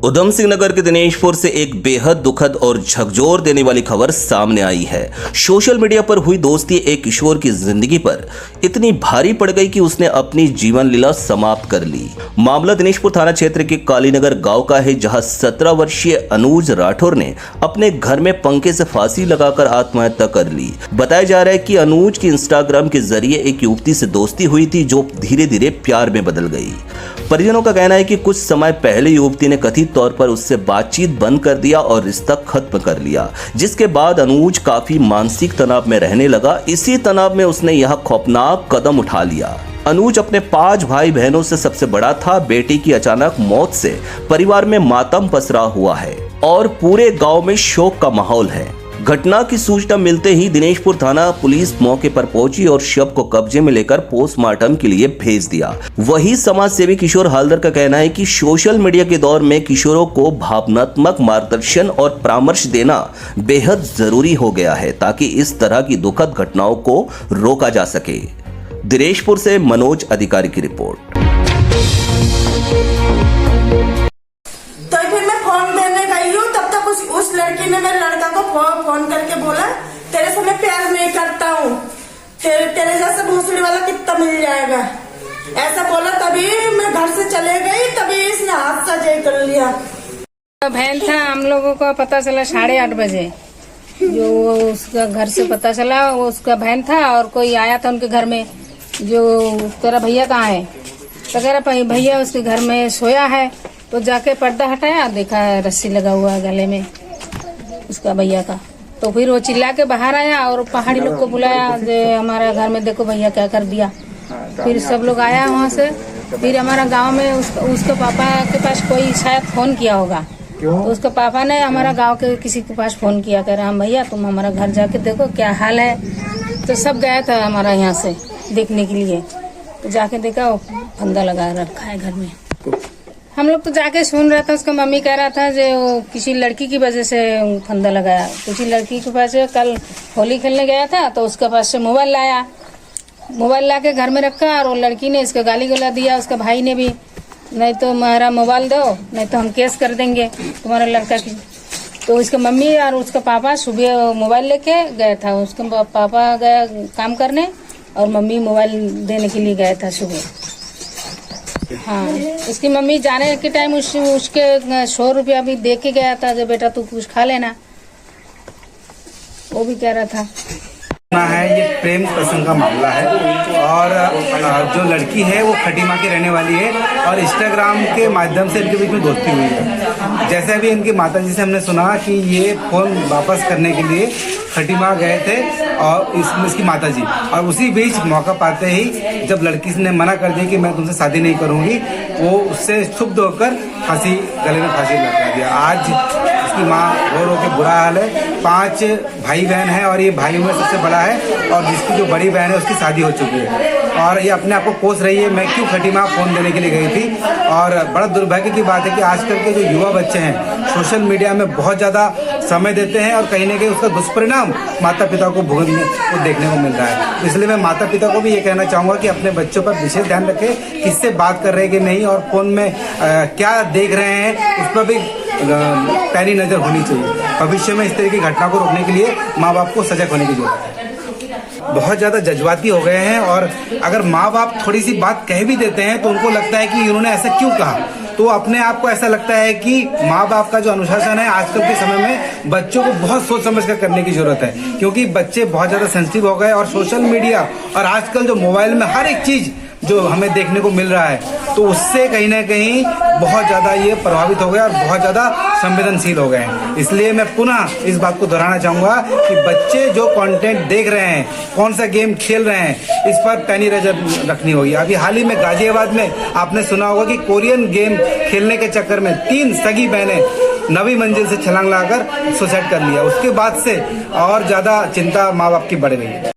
उधम सिंह नगर के दिनेशपुर से एक बेहद दुखद और झकझोर देने वाली खबर सामने आई है। सोशल मीडिया पर हुई दोस्ती एक किशोर की जिंदगी पर इतनी भारी पड़ गई कि उसने अपनी जीवन लीला समाप्त कर ली। मामला दिनेशपुर थाना क्षेत्र के कालीनगर गांव का है, जहां 17 वर्षीय अनुज राठौर ने अपने घर में पंखे से फांसी लगाकर आत्महत्या कर ली। बताया जा रहा है कि अनुज की इंस्टाग्राम के जरिए एक युवती से दोस्ती हुई थी, जो धीरे धीरे प्यार में बदल गई। परिजनों का कहना है कि कुछ समय पहले युवती ने कथित तौर पर उससे बातचीत बंद कर दिया और रिश्ता खत्म कर लिया, जिसके बाद अनुज काफी मानसिक तनाव में रहने लगा। इसी तनाव में उसने यह खौफनाक कदम उठा लिया। अनुज अपने 5 भाई बहनों से सबसे बड़ा था। बेटी की अचानक मौत से परिवार में मातम पसरा हुआ है और पूरे गांव में शोक का माहौल है। घटना की सूचना मिलते ही दिनेशपुर थाना पुलिस मौके पर पहुंची और शव को कब्जे में लेकर पोस्टमार्टम के लिए भेज दिया। वही समाज सेवी किशोर हालदर का कहना है कि सोशल मीडिया के दौर में किशोरों को भावनात्मक मार्गदर्शन और परामर्श देना बेहद जरूरी हो गया है, ताकि इस तरह की दुखद घटनाओं को रोका जा सके। दिनेशपुर से मनोज अधिकारी की रिपोर्ट। उस लड़की ने मेरे लड़का को फोन करके बोला, तेरे से मैं प्यार नहीं करता हूँ, तेरे जैसा भोसड़ी वाला कितना मिल जाएगा, ऐसा बोला। तभी मैं घर से चले गई, तभी इसने हादसा जय कर लिया। बहन था, हम लोगों को पता चला 8:30 बजे, जो उसका घर से पता चला वो उसका बहन था और कोई आया था उनके घर में, जो तेरा भैया कहाँ है, तो कह रहा भैया उसके घर में सोया है। तो जाके पर्दा हटाया, देखा रस्सी लगा हुआ गले में उसका भैया का। तो फिर वो चिल्ला के बाहर आया और पहाड़ी लोग को बुलाया, जो हमारा घर में देखो भैया क्या कर दिया। फिर सब लोग आया वहाँ से। फिर हमारा गांव में उसके पापा के पास कोई शायद फोन किया होगा, तो उसके पापा ने हमारा गांव के किसी के पास फोन किया, कह रहा भैया तुम हमारा घर जाके देखो क्या हाल है। तो सब गया था हमारा यहाँ से देखने के लिए। तो जाके देखा वो फंदा लगा रखा है घर में। हम लोग तो जाके सुन रहा था, उसका मम्मी कह रहा था जो किसी लड़की की वजह से फंदा लगाया। किसी लड़की के पास कल होली खेलने गया था, तो उसके पास से मोबाइल लाया, मोबाइल ला के घर में रखा और वो लड़की ने इसका गाली गला दिया, उसका भाई ने भी, नहीं तो हमारा मोबाइल दो नहीं तो हम केस कर देंगे तुम्हारा लड़का की। तो उसका मम्मी और उसका पापा सुबह मोबाइल लेके गया था। उसका पापा गया काम करने और मम्मी मोबाइल देने के लिए गया था सुबह। हाँ, उसकी मम्मी जाने के टाइम उसके 100 रुपया भी दे के गया था, जो बेटा तू कुछ खा लेना, वो भी कह रहा था। है ये प्रेम प्रसंग का मामला है और जो लड़की है वो खटीमा की रहने वाली है और इंस्टाग्राम के माध्यम से इनके बीच में दोस्ती हुई है। जैसे अभी इनकी माताजी से हमने सुना कि ये फोन वापस करने के लिए खटीमा गए थे और इसकी माताजी, और उसी बीच मौका पाते ही जब लड़की ने मना कर दी कि मैं तुमसे शादी नहीं करूंगी, वो उससे क्षुब्ध होकर फांसी गले में फांसी लगा दिया। आज उसकी माँ रो के बुरा हाल है। 5 भाई बहन है और ये भाई में सबसे बड़ा है और जिसकी जो बड़ी बहन है उसकी शादी हो चुकी है और ये अपने आप को कोस रही है, मैं क्यों खटीमा फोन देने के लिए गई थी। और बड़ा दुर्भाग्य की बात है कि आजकल के जो युवा बच्चे हैं सोशल मीडिया में बहुत ज़्यादा समय देते हैं और कहीं ना कहीं उसका दुष्परिणाम माता पिता को भुगतने को देखने को मिल रहा है। इसलिए मैं माता पिता को भी ये कहना चाहूँगा कि अपने बच्चों पर विशेष ध्यान रखें, किससे बात कर रहे हैं कि नहीं और फोन में क्या देख रहे हैं उस पर भी पैनी नजर होनी चाहिए। भविष्य में इस तरह की घटना को रोकने के लिए माँ बाप को सजग होने की जरूरत है। बहुत ज़्यादा जज्बाती हो गए हैं और अगर माँ बाप थोड़ी सी बात कह भी देते हैं तो उनको लगता है कि इन्होंने ऐसा क्यों कहा। तो अपने आप को ऐसा लगता है कि माँ बाप का जो अनुशासन है आजकल के समय में बच्चों को बहुत सोच समझ कर करने की जरूरत है, क्योंकि बच्चे बहुत ज़्यादा सेंसिटिव हो गए और सोशल मीडिया और आजकल जो मोबाइल में हर एक चीज़ जो हमें देखने को मिल रहा है तो उससे कहीं ना कहीं बहुत ज़्यादा ये प्रभावित हो गए और बहुत ज़्यादा संवेदनशील हो गए हैं। इसलिए मैं पुनः इस बात को दोहराना चाहूँगा कि बच्चे जो कंटेंट देख रहे हैं, कौन सा गेम खेल रहे हैं, इस पर पैनी नजर रखनी होगी। अभी हाल ही में गाजियाबाद में आपने सुना होगा कि कोरियन गेम खेलने के चक्कर में 3 सगी बहनें 9वीं मंजिल से छलांग लगाकर सुसाइड कर लिया। उसके बाद से और ज़्यादा चिंता माँ बाप की बढ़ गई है।